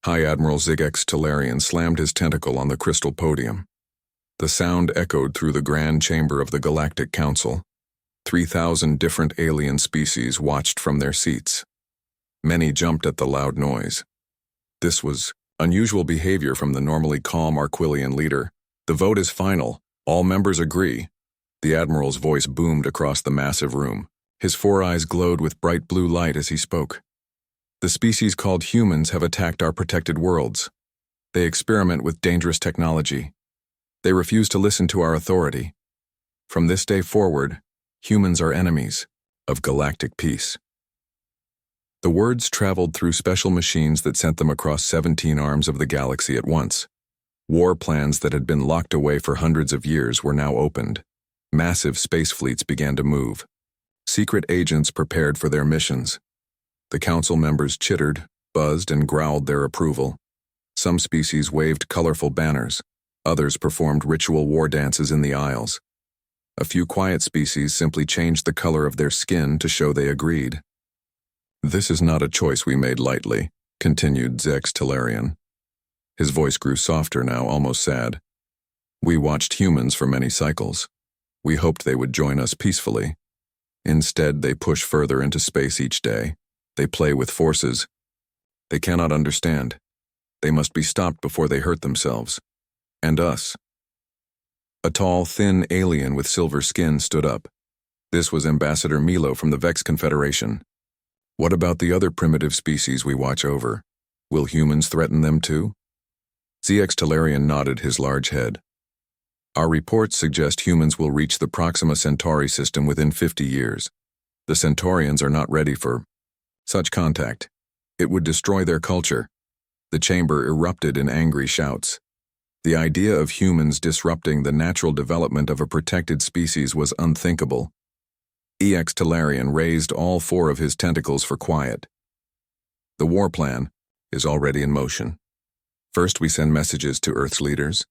High Admiral Zygx Talarian slammed his tentacle on the crystal podium. The sound echoed through the grand chamber of the Galactic Council. 3,000 different alien species watched from their seats. Many jumped at the loud noise. This was unusual behavior from the normally calm Arquillian leader. The vote is final. All members agree. The Admiral's voice boomed across the massive room. His four eyes glowed with bright blue light as he spoke. The species called humans have attacked our protected worlds. They experiment with dangerous technology. They refuse to listen to our authority. From this day forward, humans are enemies of galactic peace. The words traveled through special machines that sent them across 17 arms of the galaxy at once. War plans that had been locked away for hundreds of years were now opened. Massive space fleets began to move. Secret agents prepared for their missions. The council members chittered, buzzed, and growled their approval. Some species waved colorful banners. Others performed ritual war dances in the aisles. A few quiet species simply changed the color of their skin to show they agreed. "This is not a choice we made lightly," continued Zygx Talarian. His voice grew softer now, almost sad. "We watched humans for many cycles. We hoped they would join us peacefully. Instead, they push further into space each day. They play with forces they cannot understand. They must be stopped before they hurt themselves. And us." A tall, thin alien with silver skin stood up. This was Ambassador Milo from the Vex Confederation. "What about the other primitive species we watch over? Will humans threaten them too?" Zygx Talarian nodded his large head. "Our reports suggest humans will reach the Proxima Centauri system within 50 years. The Centaurians are not ready for such contact. It would destroy their culture." The chamber erupted in angry shouts. The idea of humans disrupting the natural development of a protected species was unthinkable. EX Talarian raised all four of his tentacles for quiet. "The war plan is already in motion. First, we send messages to Earth's leaders.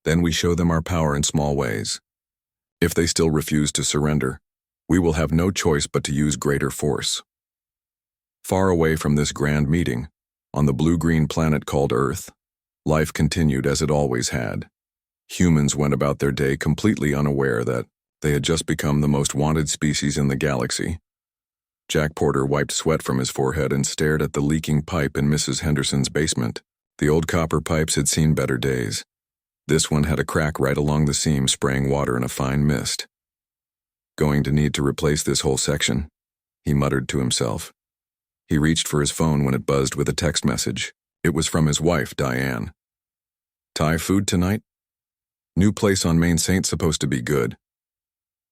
Then we show them our power in small ways. If they still refuse to surrender, we will have no choice but to use greater force." Far away from this grand meeting, on the blue-green planet called Earth, life continued as it always had. Humans went about their day completely unaware that they had just become the most wanted species in the galaxy. Jack Porter wiped sweat from his forehead and stared at the leaking pipe in Mrs. Henderson's basement. The old copper pipes had seen better days. This one had a crack right along the seam, spraying water in a fine mist. "Going to need to replace this whole section," he muttered to himself. He reached for his phone when it buzzed with a text message. It was from his wife, Diane. "Thai food tonight? New place on Main Saint supposed to be good."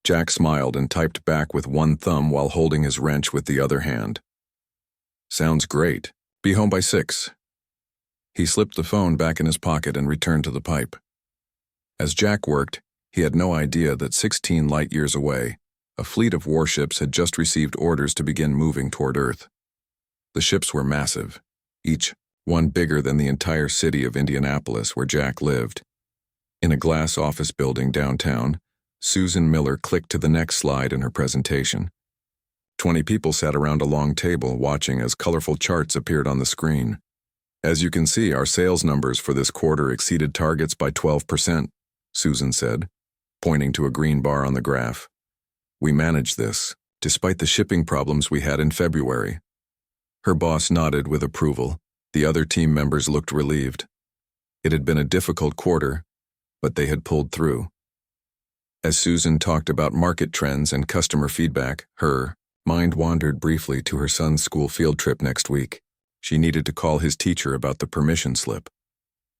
Jack smiled and typed back with one thumb while holding his wrench with the other hand. "Sounds great. Be home by 6. He slipped the phone back in his pocket and returned to the pipe. As Jack worked, he had no idea that 16 light-years away, a fleet of warships had just received orders to begin moving toward Earth. The ships were massive, each one bigger than the entire city of Indianapolis where Jack lived. In a glass office building downtown, Susan Miller clicked to the next slide in her presentation. 20 people sat around a long table watching as colorful charts appeared on the screen. "As you can see, our sales numbers for this quarter exceeded targets by 12%, Susan said, pointing to a green bar on the graph. "We managed this, despite the shipping problems we had in February." Her boss nodded with approval. The other team members looked relieved. It had been a difficult quarter, but they had pulled through. As Susan talked about market trends and customer feedback, her mind wandered briefly to her son's school field trip next week. She needed to call his teacher about the permission slip.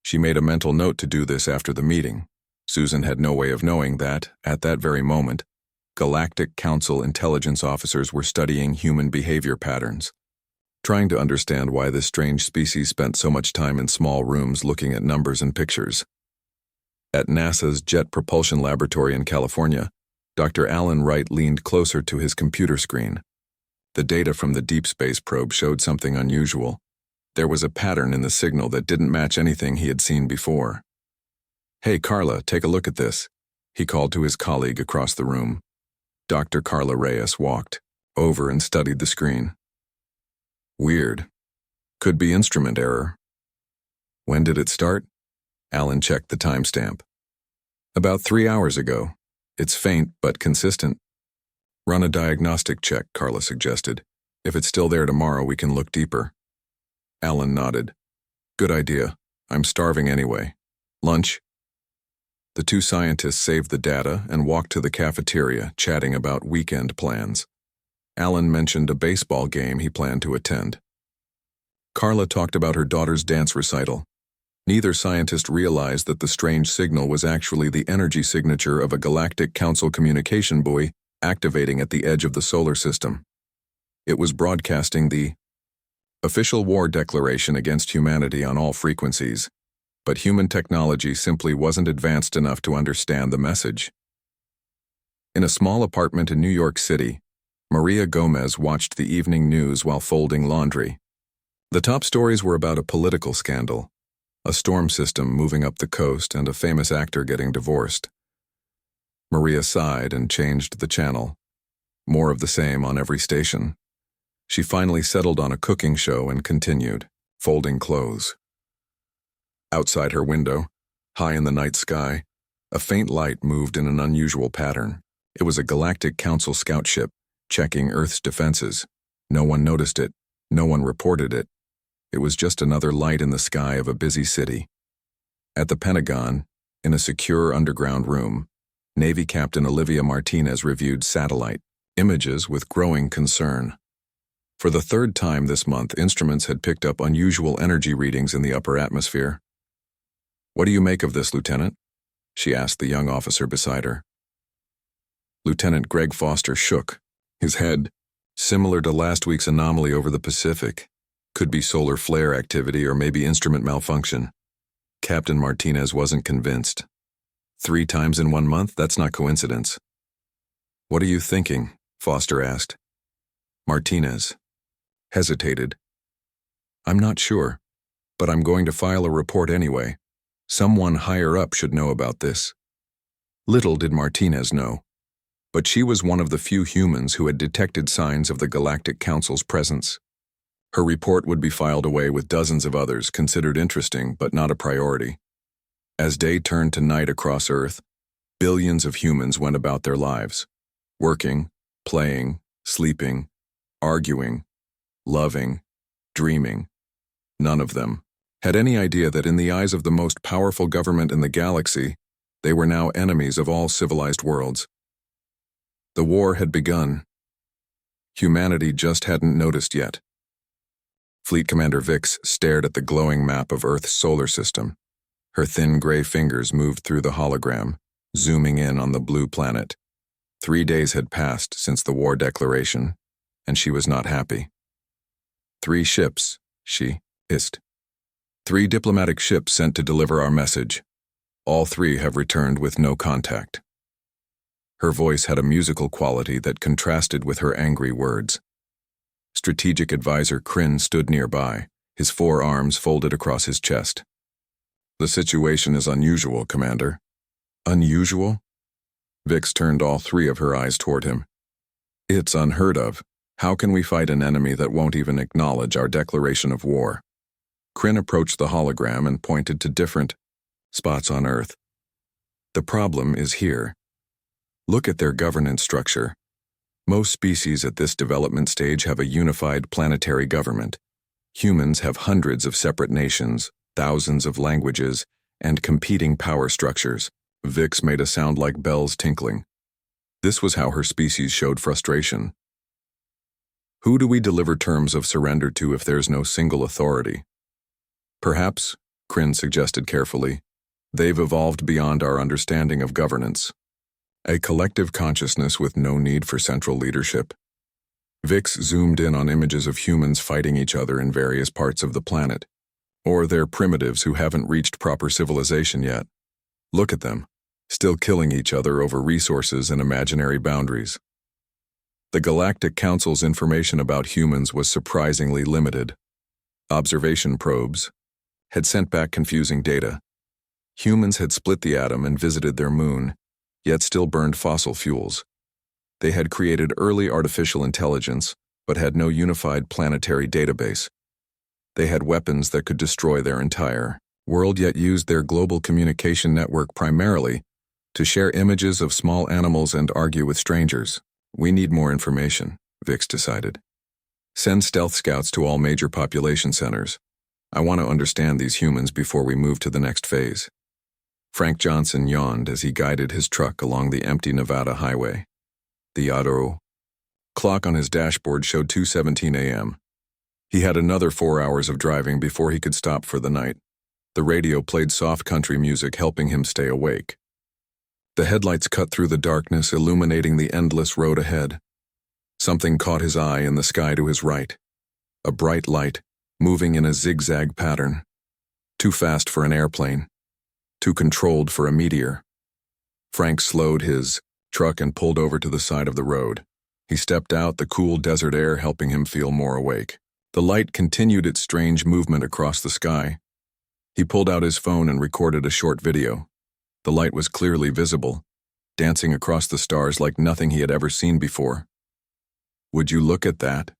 She made a mental note to do this after the meeting. Susan had no way of knowing that, at that very moment, Galactic Council intelligence officers were studying human behavior patterns, trying to understand why this strange species spent so much time in small rooms looking at numbers and pictures. At NASA's Jet Propulsion Laboratory in California, Dr. Alan Wright leaned closer to his computer screen. The data from the deep space probe showed something unusual. There was a pattern in the signal that didn't match anything he had seen before. "Hey, Carla, take a look at this," he called to his colleague across the room. Dr. Carla Reyes walked over and studied the screen. "Weird. Could be instrument error," When did it start? Alan checked the timestamp. About 3 hours ago. It's faint but consistent. Run a diagnostic check, Carla suggested. If it's still there tomorrow, we can look deeper. Alan nodded. Good idea. I'm starving anyway. Lunch? The two scientists saved the data and walked to the cafeteria, chatting about weekend plans. Alan mentioned a baseball game he planned to attend. Carla talked about her daughter's dance recital. Neither scientist realized that the strange signal was actually the energy signature of a Galactic Council communication buoy activating at the edge of the solar system. It was broadcasting the official war declaration against humanity on all frequencies, but human technology simply wasn't advanced enough to understand the message. In a small apartment in New York City, Maria Gomez watched the evening news while folding laundry. The top stories were about a political scandal, a storm system moving up the coast, and a famous actor getting divorced. Maria sighed and changed the channel. More of the same on every station. She finally settled on a cooking show and continued, folding clothes. Outside her window, high in the night sky, a faint light moved in an unusual pattern. It was a Galactic Council scout ship, checking Earth's defenses. No one noticed it. No one reported it. It was just another light in the sky of a busy city. At the Pentagon, in a secure underground room, Navy Captain Olivia Martinez reviewed satellite images with growing concern. For the third time this month, instruments had picked up unusual energy readings in the upper atmosphere. "What do you make of this, Lieutenant?" she asked the young officer beside her. Lieutenant Greg Foster shook, his head, similar to last week's anomaly over the Pacific. Could be solar flare activity or maybe instrument malfunction. Captain Martinez wasn't convinced. 3 times in 1 month? That's not coincidence. "What are you thinking?" Foster asked. Martinez hesitated. "I'm not sure, but I'm going to file a report anyway. Someone higher up should know about this." Little did Martinez know, but she was one of the few humans who had detected signs of the Galactic Council's presence. Her report would be filed away with dozens of others considered interesting but not a priority. As day turned to night across Earth, billions of humans went about their lives, working, playing, sleeping, arguing, loving, dreaming. None of them had any idea that in the eyes of the most powerful government in the galaxy, they were now enemies of all civilized worlds. The war had begun. Humanity just hadn't noticed yet. Fleet Commander Vix stared at the glowing map of Earth's solar system. Her thin gray fingers moved through the hologram, zooming in on the blue planet. 3 days had passed since the war declaration, and she was not happy. 3 ships, she hissed. 3 diplomatic ships sent to deliver our message. All 3 have returned with no contact. Her voice had a musical quality that contrasted with her angry words. Strategic Advisor Kryn stood nearby, his 4 arms folded across his chest. "The situation is unusual, Commander." "Unusual?" Vix turned all 3 of her eyes toward him. "It's unheard of. How can we fight an enemy that won't even acknowledge our declaration of war?" Kryn approached the hologram and pointed to different spots on Earth. "The problem is here. Look at their governance structure. Most species at this development stage have a unified planetary government. Humans have hundreds of separate nations, thousands of languages, and competing power structures." Vix made a sound like bells tinkling. This was how her species showed frustration. "Who do we deliver terms of surrender to if there's no single authority?" "Perhaps," Kryn suggested carefully, "they've evolved beyond our understanding of governance. A collective consciousness with no need for central leadership." Vix zoomed in on images of humans fighting each other in various parts of the planet. Or they're primitives who haven't reached proper civilization yet. Look at them, still killing each other over resources and imaginary boundaries. The Galactic Council's information about humans was surprisingly limited. Observation probes had sent back confusing data. Humans had split the atom and visited their moon, yet still burned fossil fuels. They had created early artificial intelligence, but had no unified planetary database. They had weapons that could destroy their entire world yet used their global communication network primarily to share images of small animals and argue with strangers. We need more information, Vix decided. Send stealth scouts to all major population centers. I want to understand these humans before we move to the next phase. Frank Johnson yawned as he guided his truck along the empty Nevada highway. The auto clock on his dashboard showed 2:17 a.m. He had another 4 hours of driving before he could stop for the night. The radio played soft country music, helping him stay awake. The headlights cut through the darkness, illuminating the endless road ahead. Something caught his eye in the sky to his right. A bright light, moving in a zigzag pattern. Too fast for an airplane. Too controlled for a meteor. Frank slowed his truck and pulled over to the side of the road. He stepped out, the cool desert air helping him feel more awake. The light continued its strange movement across the sky. He pulled out his phone and recorded a short video. The light was clearly visible, dancing across the stars like nothing he had ever seen before. "Would you look at that?"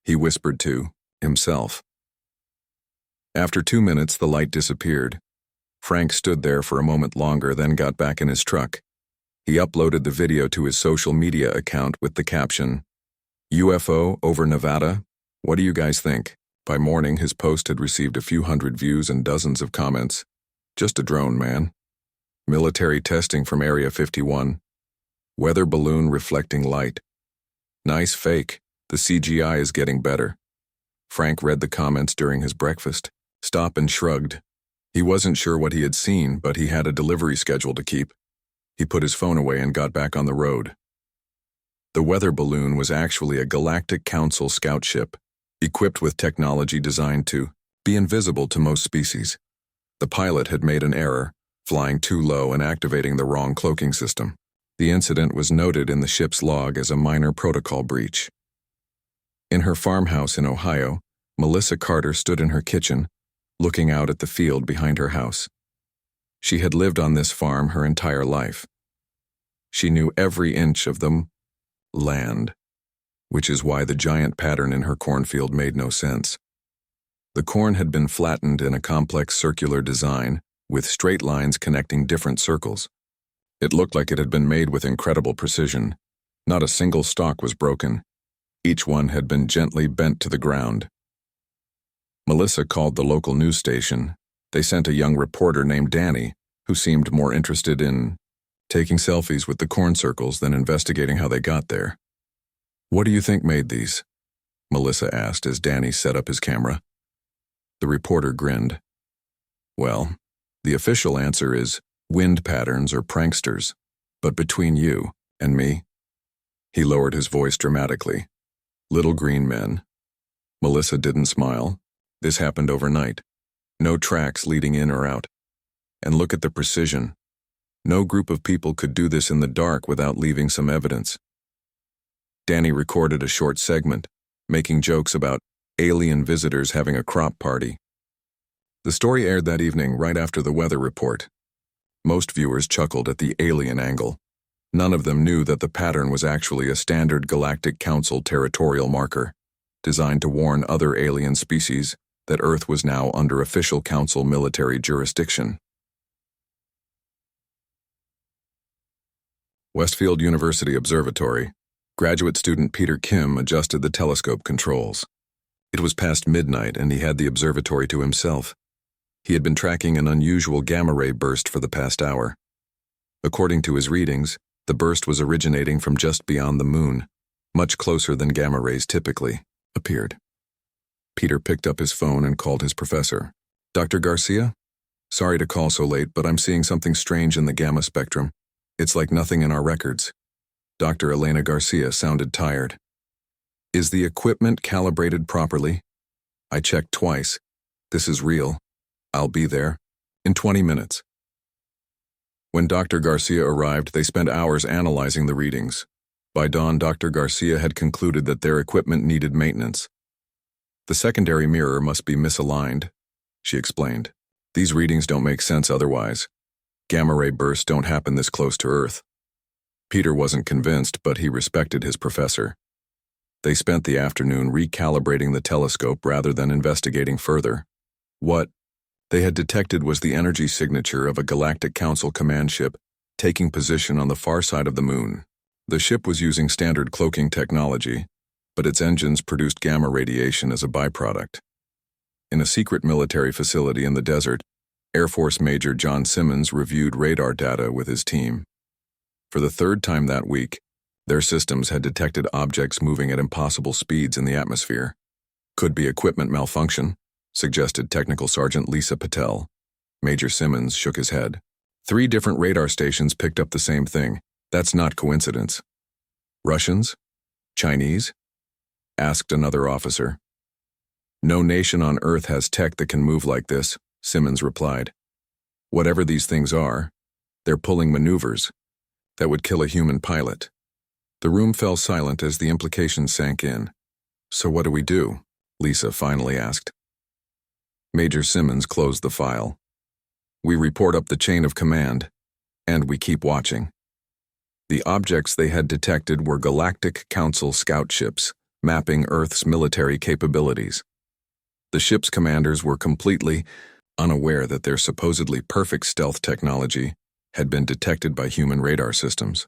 he whispered to himself. After 2 minutes, the light disappeared. Frank stood there for a moment longer, then got back in his truck. He uploaded the video to his social media account with the caption, "UFO over Nevada? What do you guys think?" By morning, his post had received a few hundred views and dozens of comments. "Just a drone, man. Military testing from Area 51. Weather balloon reflecting light. Nice fake. The CGI is getting better." Frank read the comments during his breakfast, stopped and shrugged. He wasn't sure what he had seen, but he had a delivery schedule to keep. He put his phone away and got back on the road. The weather balloon was actually a Galactic Council scout ship, equipped with technology designed to be invisible to most species. The pilot had made an error, flying too low and activating the wrong cloaking system. The incident was noted in the ship's log as a minor protocol breach. In her farmhouse in Ohio, Melissa Carter stood in her kitchen, looking out at the field behind her house. She had lived on this farm her entire life. She knew every inch of the land, which is why the giant pattern in her cornfield made no sense. The corn had been flattened in a complex circular design, with straight lines connecting different circles. It looked like it had been made with incredible precision. Not a single stalk was broken. Each one had been gently bent to the ground. Melissa called the local news station. They sent a young reporter named Danny, who seemed more interested in taking selfies with the corn circles than investigating how they got there. "What do you think made these?" Melissa asked as Danny set up his camera. The reporter grinned. "Well, the official answer is wind patterns or pranksters, but between you and me," he lowered his voice dramatically, "little green men." Melissa didn't smile. This happened overnight. No tracks leading in or out. And look at the precision. No group of people could do this in the dark without leaving some evidence. Danny recorded a short segment, making jokes about alien visitors having a crop party. The story aired that evening right after the weather report. Most viewers chuckled at the alien angle. None of them knew that the pattern was actually a standard Galactic Council territorial marker, designed to warn other alien species that Earth was now under official Council military jurisdiction. Westfield University Observatory. Graduate student Peter Kim adjusted the telescope controls. It was past midnight and he had the observatory to himself. He had been tracking an unusual gamma-ray burst for the past hour. According to his readings, the burst was originating from just beyond the moon, much closer than gamma rays typically appeared. Peter picked up his phone and called his professor. "Dr. Garcia? Sorry to call so late, but I'm seeing something strange in the gamma spectrum. It's like nothing in our records." Dr. Elena Garcia sounded tired. "Is the equipment calibrated properly?" "I checked twice. This is real. I'll be there in 20 minutes. When Dr. Garcia arrived, they spent hours analyzing the readings. By dawn, Dr. Garcia had concluded that their equipment needed maintenance. "The secondary mirror must be misaligned," she explained. "These readings don't make sense otherwise. Gamma-ray bursts don't happen this close to Earth." Peter wasn't convinced, but he respected his professor. They spent the afternoon recalibrating the telescope rather than investigating further. "What they had detected was the energy signature of a Galactic Council command ship taking position on the far side of the moon. The ship was using standard cloaking technology, but its engines produced gamma radiation as a byproduct. In a secret military facility in the desert, Air Force Major John Simmons reviewed radar data with his team. For the third time that week, their systems had detected objects moving at impossible speeds in the atmosphere. Could be equipment malfunction, suggested Technical Sergeant Lisa Patel. Major Simmons shook his head. 3 different radar stations picked up the same thing. That's not coincidence. Russians? Chinese? Asked another officer. No nation on Earth has tech that can move like this, Simmons replied. Whatever these things are, they're pulling maneuvers that would kill a human pilot. The room fell silent as the implications sank in. So what do we do? Lisa finally asked. Major Simmons closed the file. We report up the chain of command, and we keep watching. The objects they had detected were Galactic Council scout ships, mapping Earth's military capabilities. The ship's commanders were completely unaware that their supposedly perfect stealth technology had been detected by human radar systems.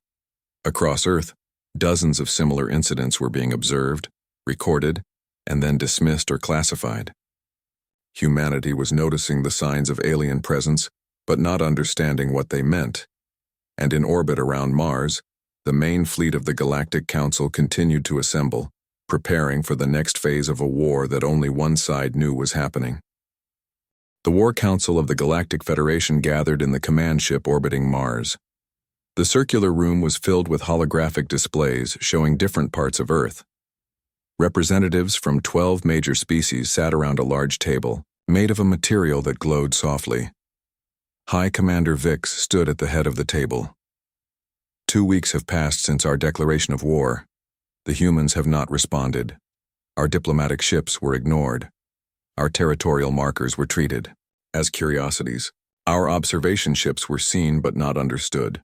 Across Earth, dozens of similar incidents were being observed, recorded, and then dismissed or classified. Humanity was noticing the signs of alien presence, but not understanding what they meant. And in orbit around Mars, the main fleet of the Galactic Council continued to assemble, preparing for the next phase of a war that only one side knew was happening. The War Council of the Galactic Federation gathered in the command ship orbiting Mars. The circular room was filled with holographic displays showing different parts of Earth. Representatives from 12 major species sat around a large table, made of a material that glowed softly. High Commander Vix stood at the head of the table. 2 weeks have passed since our declaration of war. The humans have not responded. Our diplomatic ships were ignored. Our territorial markers were treated as curiosities. Our observation ships were seen but not understood.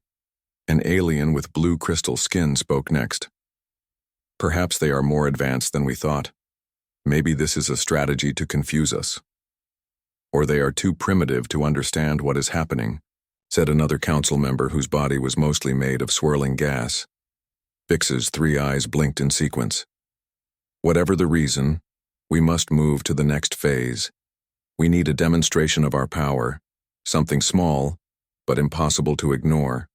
An alien with blue crystal skin spoke next. Perhaps they are more advanced than we thought. Maybe this is a strategy to confuse us. Or they are too primitive to understand what is happening, said another council member whose body was mostly made of swirling gas. Vix's 3 eyes blinked in sequence. Whatever the reason, we must move to the next phase. We need a demonstration of our power, something small, but impossible to ignore.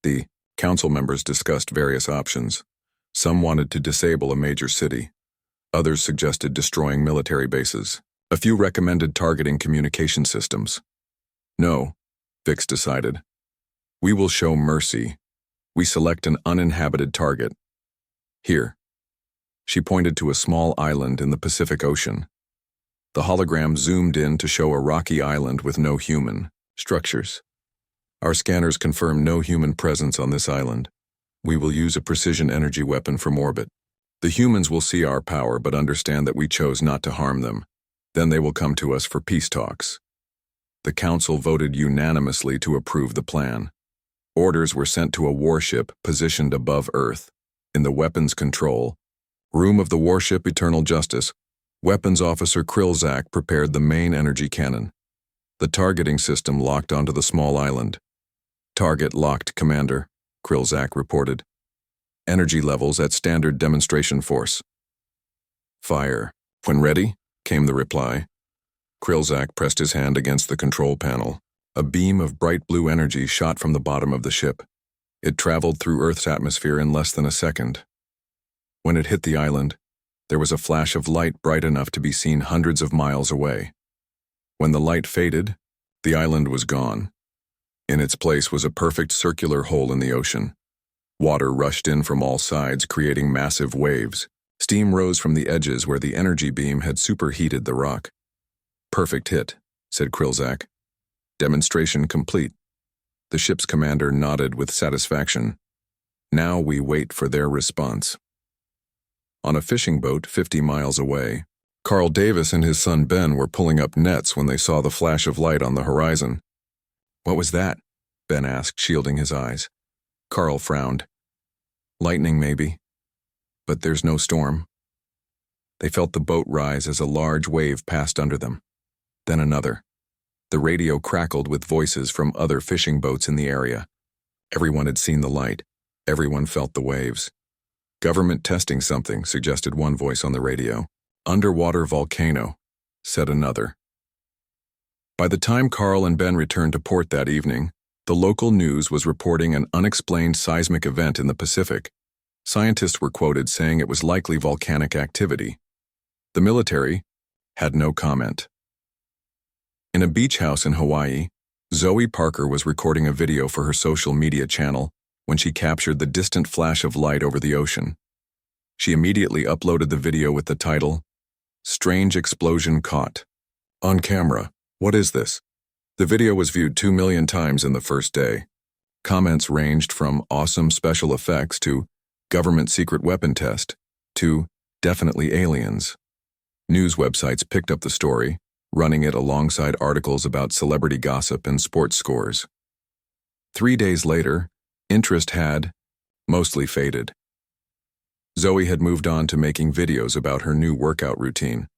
The council members discussed various options. Some wanted to disable a major city. Others suggested destroying military bases. A few recommended targeting communication systems. No, Vix decided. We will show mercy. We select an uninhabited target. Here. She pointed to a small island in the Pacific Ocean. The hologram zoomed in to show a rocky island with no human structures. Our scanners confirm no human presence on this island. We will use a precision energy weapon from orbit. The humans will see our power but understand that we chose not to harm them. Then they will come to us for peace talks. The council voted unanimously to approve the plan. Orders were sent to a warship positioned above Earth. In the weapons control room of the warship Eternal Justice, Weapons Officer Krilzak prepared the main energy cannon. The targeting system locked onto the small island. Target locked, Commander, Krilzak reported. Energy levels at standard demonstration force. Fire. When ready, came the reply. Krilzak pressed his hand against the control panel. A beam of bright blue energy shot from the bottom of the ship. It traveled through Earth's atmosphere in less than a second. When it hit the island, there was a flash of light bright enough to be seen hundreds of miles away. When the light faded, the island was gone. In its place was a perfect circular hole in the ocean. Water rushed in from all sides, creating massive waves. Steam rose from the edges where the energy beam had superheated the rock. Perfect hit, said Krilzak. Demonstration complete. The ship's commander nodded with satisfaction. Now we wait for their response. On a fishing boat 50 miles away, Carl Davis and his son Ben were pulling up nets when they saw the flash of light on the horizon. What was that? Ben asked, shielding his eyes. Carl frowned. Lightning, maybe. But there's no storm. They felt the boat rise as a large wave passed under them. Then another. The radio crackled with voices from other fishing boats in the area. Everyone had seen the light. Everyone felt the waves. Government testing something, suggested one voice on the radio. Underwater volcano, said another. By the time Carl and Ben returned to port that evening, the local news was reporting an unexplained seismic event in the Pacific. Scientists were quoted saying it was likely volcanic activity. The military had no comment. In a beach house in Hawaii, Zoe Parker was recording a video for her social media channel when she captured the distant flash of light over the ocean. She immediately uploaded the video with the title, "Strange Explosion Caught." On camera, what is this? The video was viewed 2 million times in the first day. Comments ranged from awesome special effects to government secret weapon test to definitely aliens. News websites picked up the story, running it alongside articles about celebrity gossip and sports scores. 3 days later, interest had mostly faded. Zoe had moved on to making videos about her new workout routine.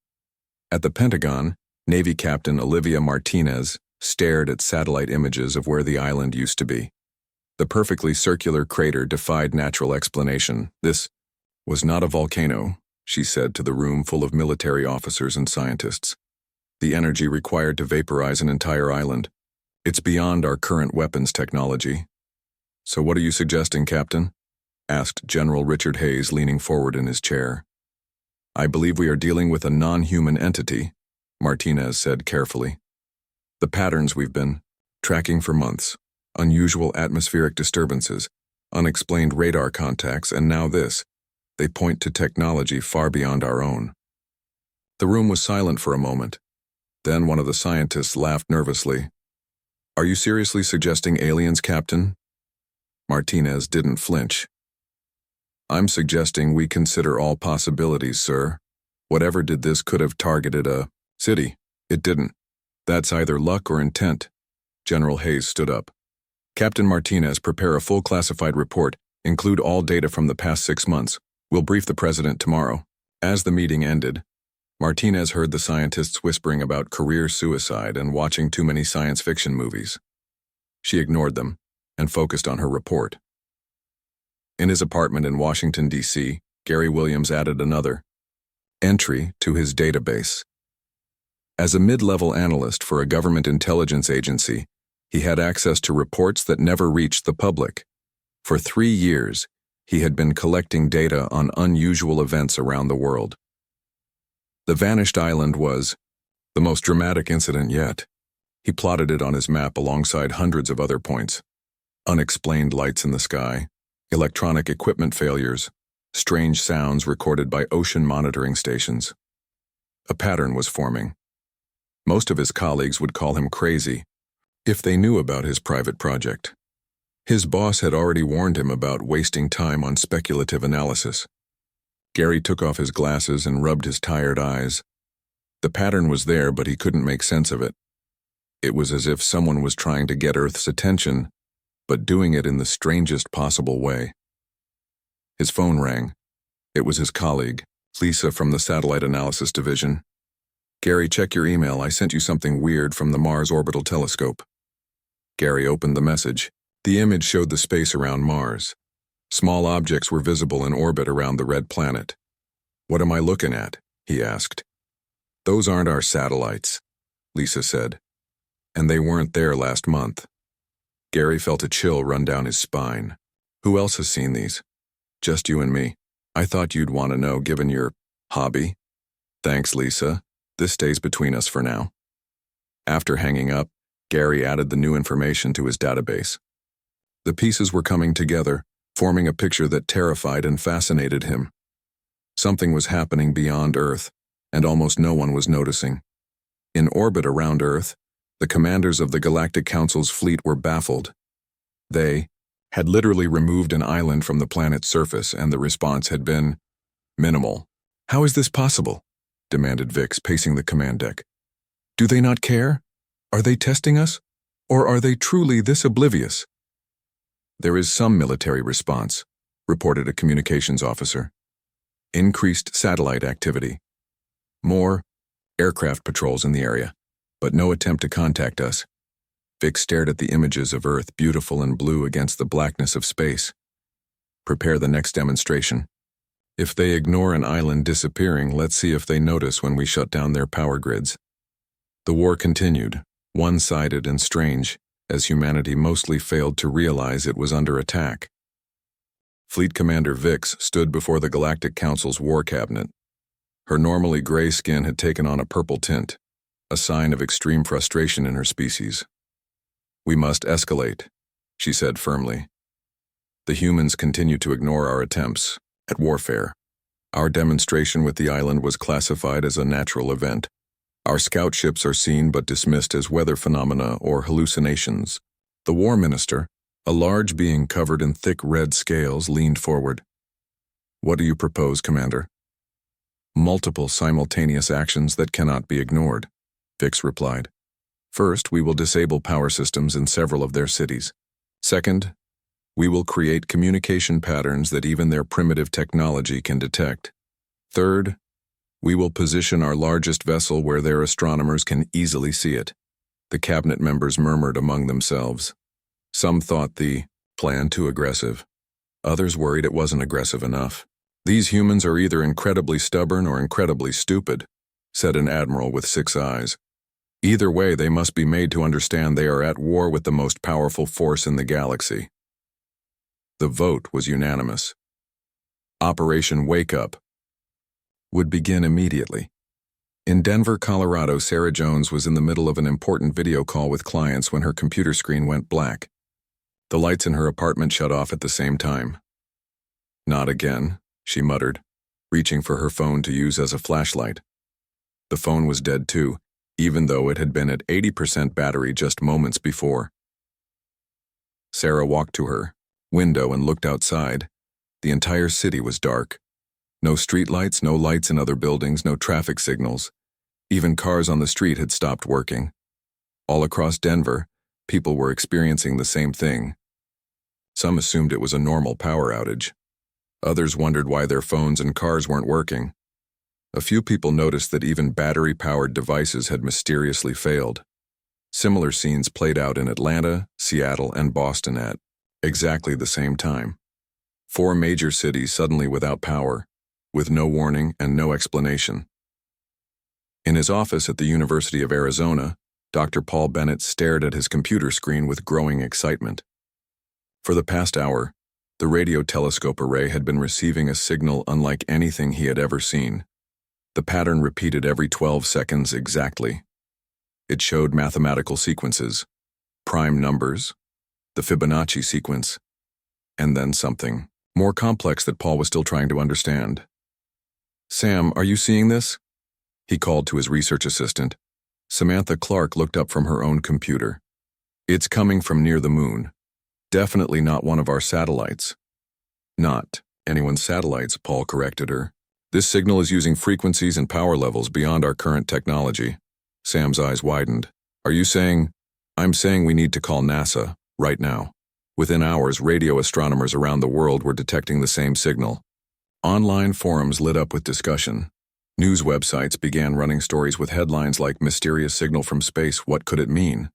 At the Pentagon, Navy Captain Olivia Martinez stared at satellite images of where the island used to be. The perfectly circular crater defied natural explanation. This was not a volcano, she said to the room full of military officers and scientists. The energy required to vaporize an entire island. It's beyond our current weapons technology. So what are you suggesting, Captain? Asked General Richard Hayes, leaning forward in his chair. I believe we are dealing with a non-human entity, Martinez said carefully. The patterns we've been tracking for months, unusual atmospheric disturbances, unexplained radar contacts, and now this, they point to technology far beyond our own. The room was silent for a moment. Then one of the scientists laughed nervously. Are you seriously suggesting aliens, Captain? Martinez didn't flinch. I'm suggesting we consider all possibilities, sir. Whatever did this could have targeted a city. It didn't. That's either luck or intent. General Hayes stood up. Captain Martinez, prepare a full classified report. Include all data from the past 6 months. We'll brief the president tomorrow. As the meeting ended, Martinez heard the scientists whispering about career suicide and watching too many science fiction movies. She ignored them and focused on her report. In his apartment in Washington, D.C., Gary Williams added another entry to his database. As a mid-level analyst for a government intelligence agency, he had access to reports that never reached the public. For 3 years, he had been collecting data on unusual events around the world. The vanished island was the most dramatic incident yet. He plotted it on his map alongside hundreds of other points. Unexplained lights in the sky, electronic equipment failures, strange sounds recorded by ocean monitoring stations. A pattern was forming. Most of his colleagues would call him crazy if they knew about his private project. His boss had already warned him about wasting time on speculative analysis. Gary took off his glasses and rubbed his tired eyes. The pattern was there, but he couldn't make sense of it. It was as if someone was trying to get Earth's attention, but doing it in the strangest possible way. His phone rang. It was his colleague, Lisa from the Satellite Analysis Division. Gary, check your email. I sent you something weird from the Mars Orbital Telescope. Gary opened the message. The image showed the space around Mars. Small objects were visible in orbit around the red planet. What am I looking at? He asked. Those aren't our satellites, Lisa said. And they weren't there last month. Gary felt a chill run down his spine. Who else has seen these? Just you and me. I thought you'd want to know given your hobby. Thanks, Lisa. This stays between us for now. After hanging up, Gary added the new information to his database. The pieces were coming together, forming a picture that terrified and fascinated him. Something was happening beyond Earth, and almost no one was noticing. In orbit around Earth, the commanders of the Galactic Council's fleet were baffled. They had literally removed an island from the planet's surface, and the response had been minimal. How is this possible? Demanded Vix, pacing the command deck. Do they not care? Are they testing us? Or are they truly this oblivious? There is some military response, reported a communications officer. Increased satellite activity. More aircraft patrols in the area. but no attempt to contact us. Vic stared at the images of Earth, beautiful and blue against the blackness of space. Prepare the next demonstration. If they ignore an island disappearing, let's see if they notice when we shut down their power grids. The war continued, one-sided and strange, as humanity mostly failed to realize it was under attack. Fleet Commander Vix stood before the Galactic Council's war cabinet. Her normally gray skin had taken on a purple tint, a sign of extreme frustration in her species. "We must escalate," she said firmly. "The humans continue to ignore our attempts at warfare. Our demonstration with the island was classified as a natural event. Our scout ships are seen but dismissed as weather phenomena or hallucinations." The war minister, a large being covered in thick red scales, leaned forward. "What do you propose, Commander?" "Multiple simultaneous actions that cannot be ignored," Vix replied. "First, we will disable power systems in several of their cities. Second, we will create communication patterns that even their primitive technology can detect. Third, we will position our largest vessel where their astronomers can easily see it." The cabinet members murmured among themselves. Some thought the plan too aggressive. Others worried it wasn't aggressive enough. "These humans are either incredibly stubborn or incredibly stupid," said an admiral with 6 eyes. "Either way, they must be made to understand they are at war with the most powerful force in the galaxy." The vote was unanimous. Operation Wake Up would begin immediately. In Denver, Colorado, Sarah Jones was in the middle of an important video call with clients when her computer screen went black. The lights in her apartment shut off at the same time. "Not again," she muttered, reaching for her phone to use as a flashlight. The phone was dead too, even though it had been at 80% battery just moments before. Sarah walked to her window and looked outside. The entire city was dark. No streetlights, no lights in other buildings, no traffic signals. Even cars on the street had stopped working. All across Denver, people were experiencing the same thing. Some assumed it was a normal power outage. Others wondered why their phones and cars weren't working. A few people noticed that even battery-powered devices had mysteriously failed. Similar scenes played out in Atlanta, Seattle, and Boston at exactly the same time. 4 major cities suddenly without power, with no warning and no explanation. In his office at the University of Arizona, Dr. Paul Bennett stared at his computer screen with growing excitement. For the past hour, the radio telescope array had been receiving a signal unlike anything he had ever seen. The pattern repeated every 12 seconds exactly. It showed mathematical sequences, prime numbers, the Fibonacci sequence, and then something more complex that Paul was still trying to understand. "Sam, are you seeing this?" he called to his research assistant. Samantha Clark looked up from her own computer. "It's coming from near the moon. Definitely not one of our satellites." "Not anyone's satellites," Paul corrected her. "This signal is using frequencies and power levels beyond our current technology." Sam's eyes widened. "Are you saying—" "I'm saying we need to call NASA, right now." Within hours, radio astronomers around the world were detecting the same signal. Online forums lit up with discussion. News websites began running stories with headlines like "Mysterious Signal from Space, What Could It Mean?"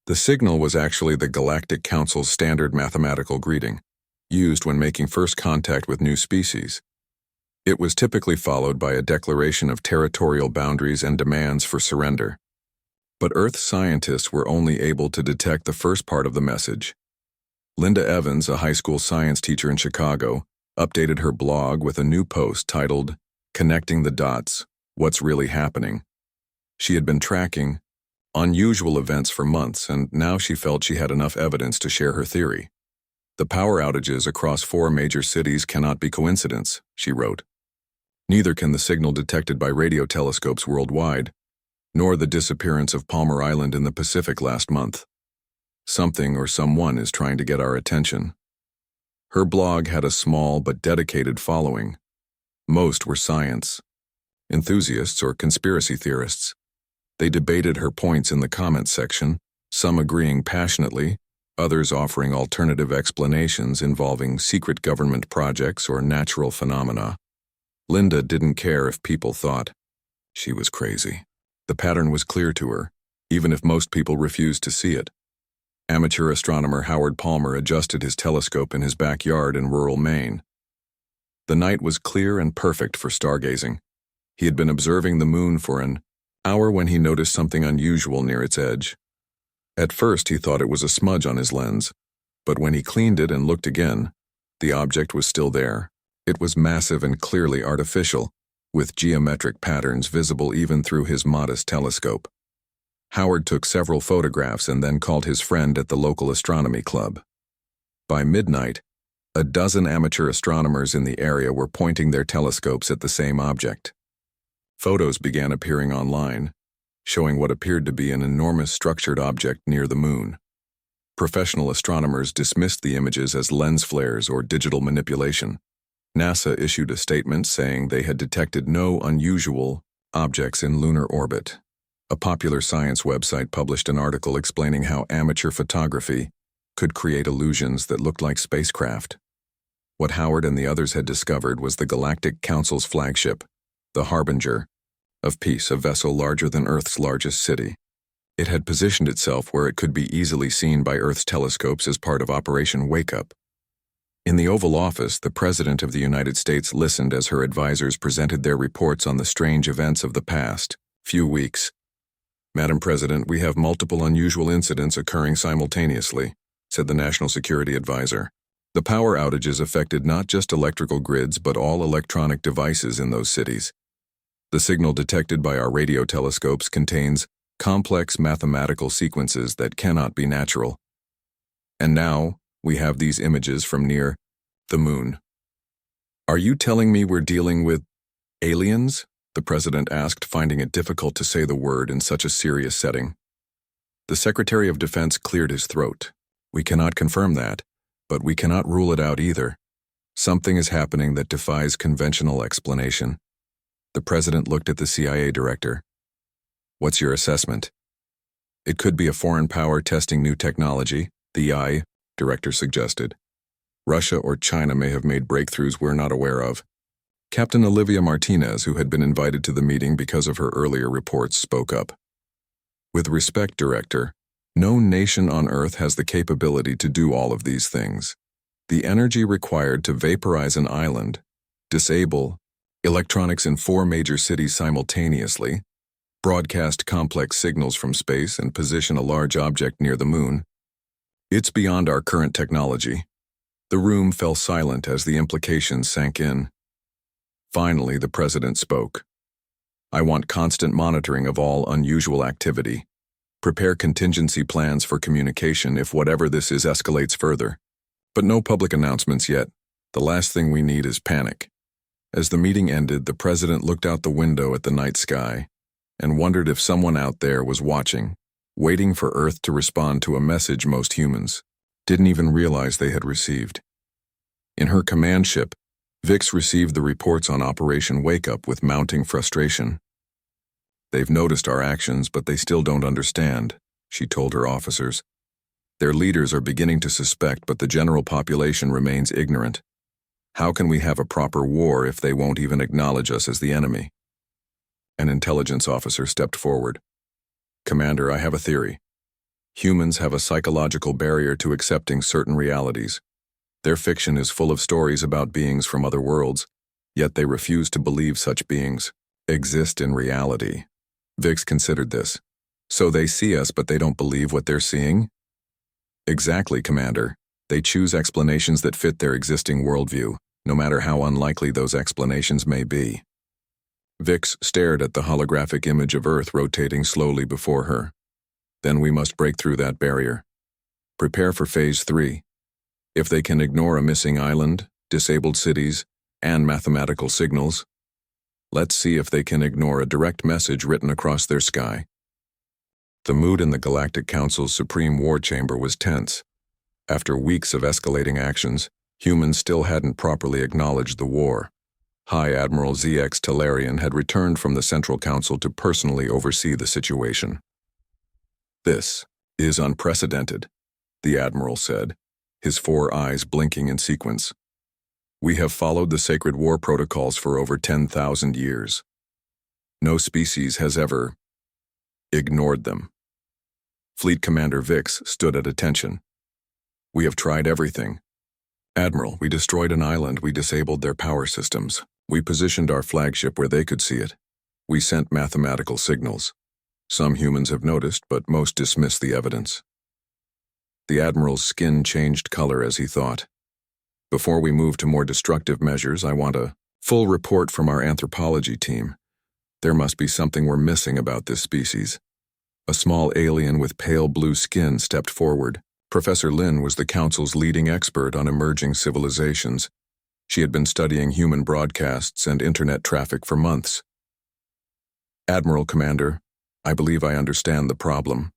The signal was actually the Galactic Council's standard mathematical greeting, used when making first contact with new species. It was typically followed by a declaration of territorial boundaries and demands for surrender. But Earth scientists were only able to detect the first part of the message. Linda Evans, a high school science teacher in Chicago, updated her blog with a new post titled, "Connecting the Dots, What's Really Happening." She had been tracking unusual events for months, and now she felt she had enough evidence to share her theory. "The power outages across 4 major cities cannot be coincidence," she wrote. "Neither can the signal detected by radio telescopes worldwide, nor the disappearance of Palmer Island in the Pacific last month. Something or someone is trying to get our attention." Her blog had a small but dedicated following. Most were science enthusiasts or conspiracy theorists. They debated her points in the comments section, some agreeing passionately, others offering alternative explanations involving secret government projects or natural phenomena. Linda didn't care if people thought she was crazy. The pattern was clear to her, even if most people refused to see it. Amateur astronomer Howard Palmer adjusted his telescope in his backyard in rural Maine. The night was clear and perfect for stargazing. He had been observing the moon for an hour when he noticed something unusual near its edge. At first he thought it was a smudge on his lens, but when he cleaned it and looked again, the object was still there. It was massive and clearly artificial, with geometric patterns visible even through his modest telescope. Howard took several photographs and then called his friend at the local astronomy club. By midnight, a dozen amateur astronomers in the area were pointing their telescopes at the same object. Photos began appearing online, showing what appeared to be an enormous structured object near the moon. Professional astronomers dismissed the images as lens flares or digital manipulation. NASA issued a statement saying they had detected no unusual objects in lunar orbit. A popular science website published an article explaining how amateur photography could create illusions that looked like spacecraft. What Howard and the others had discovered was the Galactic Council's flagship, the Harbinger of Peace, a vessel larger than Earth's largest city. It had positioned itself where it could be easily seen by Earth's telescopes as part of Operation Wake Up. In the Oval Office, the President of the United States listened as her advisors presented their reports on the strange events of the past few weeks. "Madam President, we have multiple unusual incidents occurring simultaneously," said the National Security Advisor. "The power outages affected not just electrical grids but all electronic devices in those cities. The signal detected by our radio telescopes contains complex mathematical sequences that cannot be natural. And now, we have these images from near the moon." "Are you telling me we're dealing with aliens?" the President asked, finding it difficult to say the word in such a serious setting. The Secretary of Defense cleared his throat. "We cannot confirm that, but we cannot rule it out either. Something is happening that defies conventional explanation." The President looked at the CIA director. "What's your assessment?" "It could be a foreign power testing new technology," the director suggested. "Russia or China may have made breakthroughs we're not aware of." Captain Olivia Martinez, who had been invited to the meeting because of her earlier reports, spoke up. "With respect, Director, no nation on Earth has the capability to do all of these things. The energy required to vaporize an island, disable electronics in 4 major cities simultaneously, broadcast complex signals from space and position a large object near the moon. It's beyond our current technology." The room fell silent as the implications sank in. Finally, the President spoke. "I want constant monitoring of all unusual activity. Prepare contingency plans for communication if whatever this is escalates further. But no public announcements yet. The last thing we need is panic." As the meeting ended, the President looked out the window at the night sky and wondered if someone out there was watching, waiting for Earth to respond to a message most humans didn't even realize they had received. In her command ship, Vix received the reports on Operation Wake Up with mounting frustration. "They've noticed our actions, but they still don't understand," she told her officers. "Their leaders are beginning to suspect, but the general population remains ignorant. How can we have a proper war if they won't even acknowledge us as the enemy?" An intelligence officer stepped forward. "Commander, I have a theory. Humans have a psychological barrier to accepting certain realities. Their fiction is full of stories about beings from other worlds, yet they refuse to believe such beings exist in reality." Vix considered this. "So they see us, but they don't believe what they're seeing?" "Exactly, Commander. They choose explanations that fit their existing worldview, no matter how unlikely those explanations may be." Vix stared at the holographic image of Earth rotating slowly before her. "Then we must break through that barrier. Prepare for Phase 3. If they can ignore a missing island, disabled cities, and mathematical signals, let's see if they can ignore a direct message written across their sky." The mood in the Galactic Council's Supreme War Chamber was tense. After weeks of escalating actions, humans still hadn't properly acknowledged the war. High Admiral ZX Talarian had returned from the Central Council to personally oversee the situation. "This is unprecedented," the Admiral said, his 4 eyes blinking in sequence. "We have followed the sacred war protocols for over 10,000 years. No species has ever ignored them. Fleet Commander Vix stood at attention. We have tried everything. Admiral, we destroyed an island, we disabled their power systems. We positioned our flagship where they could see it. We sent mathematical signals. Some humans have noticed, but most dismiss the evidence. The Admiral's skin changed color as he thought. Before we move to more destructive measures, I want a full report from our anthropology team. There must be something we're missing about this species. A small alien with pale blue skin stepped forward. Professor Lin was the Council's leading expert on emerging civilizations. She had been studying human broadcasts and internet traffic for months. Admiral Commander, I believe I understand the problem,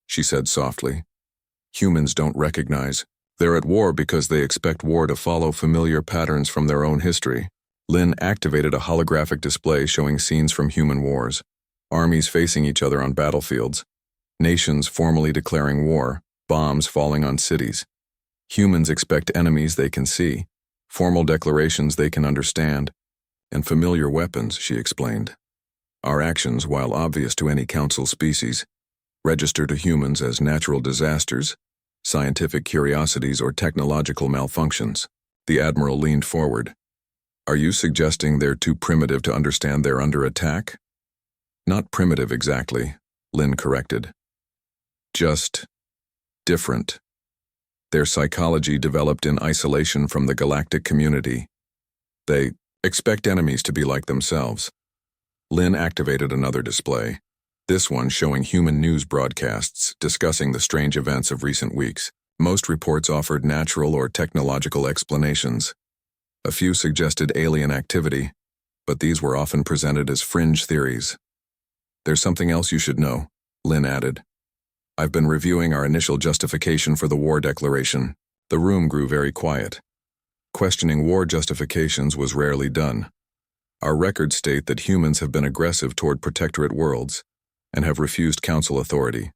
she said softly. Humans don't recognize. They're at war because they expect war to follow familiar patterns from their own history. Lin activated a holographic display showing scenes from human wars. Armies facing each other on battlefields. Nations formally declaring war. Bombs falling on cities. Humans expect enemies they can see. Formal declarations they can understand. And familiar weapons, she explained. Our actions, while obvious to any Council species, register to humans as natural disasters, scientific curiosities, or technological malfunctions. The Admiral leaned forward. Are you suggesting they're too primitive to understand they're under attack? Not primitive exactly, Lin corrected. Just different. Their psychology developed in isolation from the galactic community. They expect enemies to be like themselves. Lin activated another display, this one showing human news broadcasts discussing the strange events of recent weeks. Most reports offered natural or technological explanations. A few suggested alien activity, but these were often presented as fringe theories. There's something else you should know, Lin added. I've been reviewing our initial justification for the war declaration. The room grew very quiet. Questioning war justifications was rarely done. Our records state that humans have been aggressive toward protectorate worlds and have refused Council authority.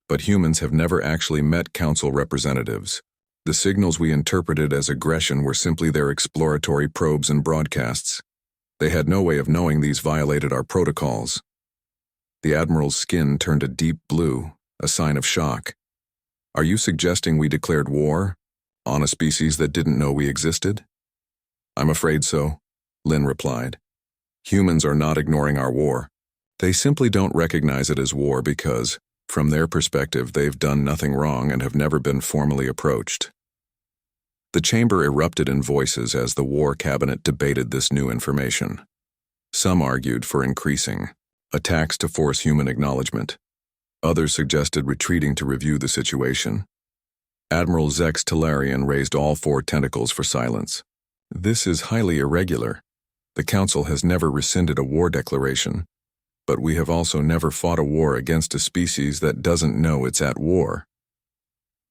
But humans have never actually met Council representatives. The signals we interpreted as aggression were simply their exploratory probes and broadcasts. They had no way of knowing these violated our protocols. The Admiral's skin turned a deep blue, a sign of shock. Are you suggesting we declared war on a species that didn't know we existed? I'm afraid so, Lin replied. Humans are not ignoring our war. They simply don't recognize it as war because, from their perspective, they've done nothing wrong and have never been formally approached. The chamber erupted in voices as the War Cabinet debated this new information. Some argued for increasing attacks to force human acknowledgement. Others suggested retreating to review the situation. Admiral Zex Talarian raised all four tentacles for silence. This is highly irregular. The Council has never rescinded a war declaration, but we have also never fought a war against a species that doesn't know it's at war.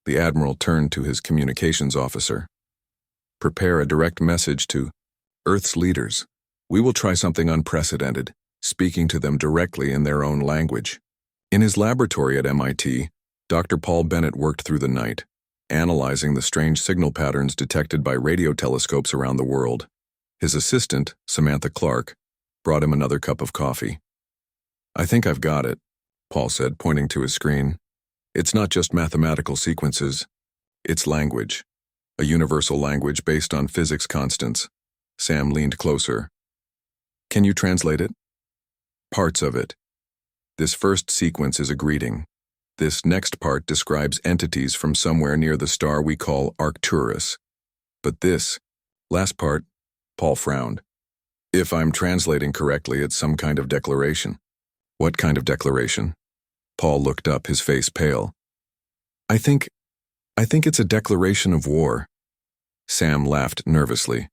The Admiral turned to his communications officer. Prepare a direct message to Earth's leaders. We will try something unprecedented, speaking to them directly in their own language. In his laboratory at MIT, Dr. Paul Bennett worked through the night, analyzing the strange signal patterns detected by radio telescopes around the world. His assistant, Samantha Clark, brought him another cup of coffee. I think I've got it, Paul said, pointing to his screen. It's not just mathematical sequences. It's language. A universal language based on physics constants. Sam leaned closer. Can you translate it? Parts of it. This first sequence is a greeting. This next part describes entities from somewhere near the star we call Arcturus. But this last part, Paul frowned. If I'm translating correctly, it's some kind of declaration. What kind of declaration? Paul looked up, his face pale. I think it's a declaration of war. Sam laughed nervously.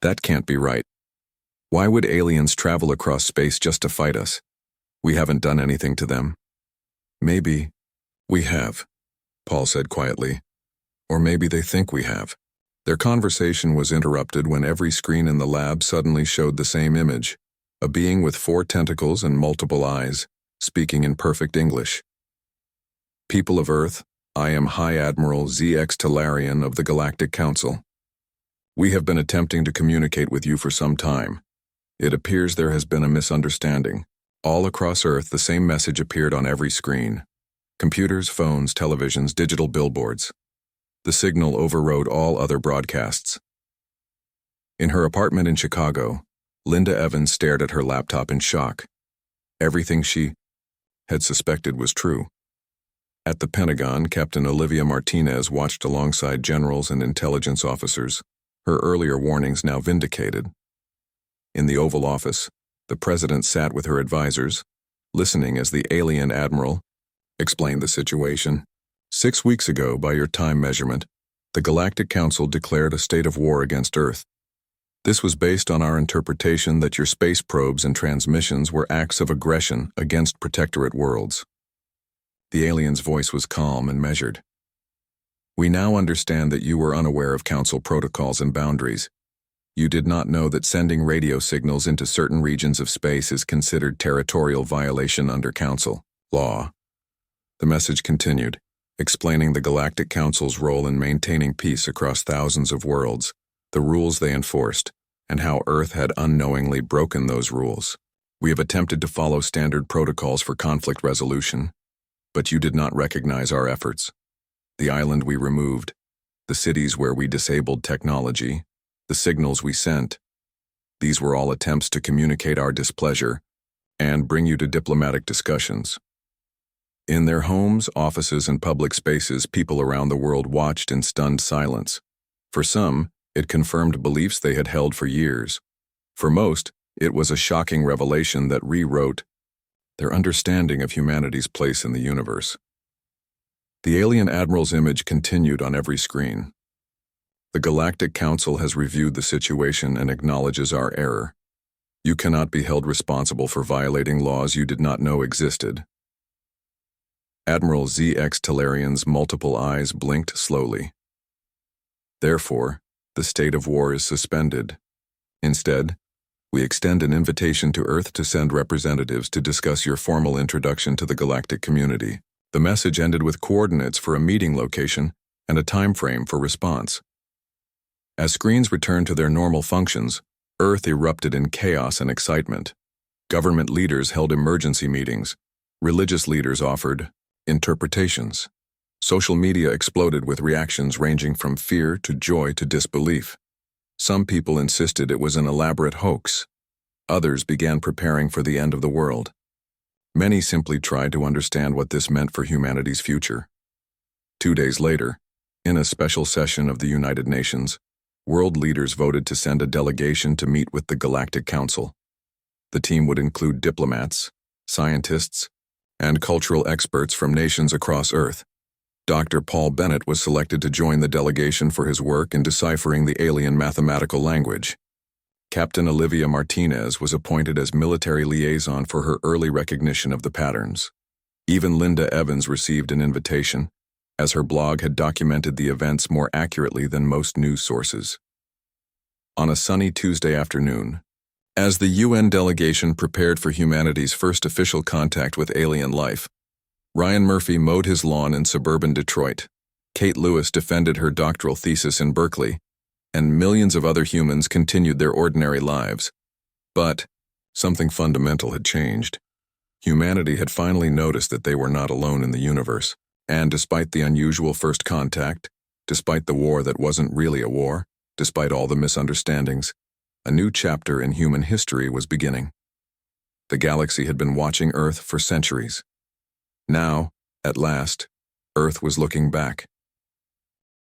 That can't be right. Why would aliens travel across space just to fight us? We haven't done anything to them. Maybe we have, Paul said quietly. Or maybe they think we have. Their conversation was interrupted when every screen in the lab suddenly showed the same image, a being with 4 tentacles and multiple eyes, speaking in perfect English. People of Earth, I am High Admiral ZX Talarian of the Galactic Council. We have been attempting to communicate with you for some time. It appears there has been a misunderstanding. All across Earth, the same message appeared on every screen. Computers, phones, televisions, digital billboards. The signal overrode all other broadcasts. In her apartment in Chicago, Linda Evans stared at her laptop in shock. Everything she had suspected was true. At the Pentagon, Captain Olivia Martinez watched alongside generals and intelligence officers, her earlier warnings now vindicated. In the Oval Office, the president sat with her advisors, listening as the alien admiral explained the situation. 6 weeks ago, by your time measurement, the Galactic Council declared a state of war against Earth. This was based on our interpretation that your space probes and transmissions were acts of aggression against protectorate worlds. The alien's voice was calm and measured. We now understand that you were unaware of Council protocols and boundaries. You did not know that sending radio signals into certain regions of space is considered territorial violation under Council law. The message continued, explaining the Galactic Council's role in maintaining peace across thousands of worlds, the rules they enforced, and how Earth had unknowingly broken those rules. We have attempted to follow standard protocols for conflict resolution, but you did not recognize our efforts. The island we removed, the cities where we disabled technology, the signals we sent, these were all attempts to communicate our displeasure and bring you to diplomatic discussions. In their homes, offices, and public spaces, people around the world watched in stunned silence. For some, it confirmed beliefs they had held for years. For most, it was a shocking revelation that rewrote their understanding of humanity's place in the universe. The alien admiral's image continued on every screen. The Galactic Council has reviewed the situation and acknowledges our error. You cannot be held responsible for violating laws you did not know existed. Admiral ZX Talarian's multiple eyes blinked slowly. Therefore, the state of war is suspended. Instead, we extend an invitation to Earth to send representatives to discuss your formal introduction to the galactic community. The message ended with coordinates for a meeting location and a time frame for response. As screens returned to their normal functions, Earth erupted in chaos and excitement. Government leaders held emergency meetings. Religious leaders offered interpretations. Social media exploded with reactions ranging from fear to joy to disbelief. Some people insisted it was an elaborate hoax. Others began preparing for the end of the world. Many simply tried to understand what this meant for humanity's future. 2 days later, in a special session of the United Nations, world leaders voted to send a delegation to meet with the Galactic Council. The team would include diplomats, scientists, and cultural experts from nations across Earth. Dr. Paul Bennett was selected to join the delegation for his work in deciphering the alien mathematical language. Captain Olivia Martinez was appointed as military liaison for her early recognition of the patterns. Even Linda Evans received an invitation, as her blog had documented the events more accurately than most news sources. On a sunny Tuesday afternoon, as the UN delegation prepared for humanity's first official contact with alien life, Ryan Murphy mowed his lawn in suburban Detroit, Kate Lewis defended her doctoral thesis in Berkeley, and millions of other humans continued their ordinary lives. But something fundamental had changed. Humanity had finally noticed that they were not alone in the universe, and despite the unusual first contact, despite the war that wasn't really a war, despite all the misunderstandings, a new chapter in human history was beginning. The galaxy had been watching Earth for centuries. Now, at last, Earth was looking back.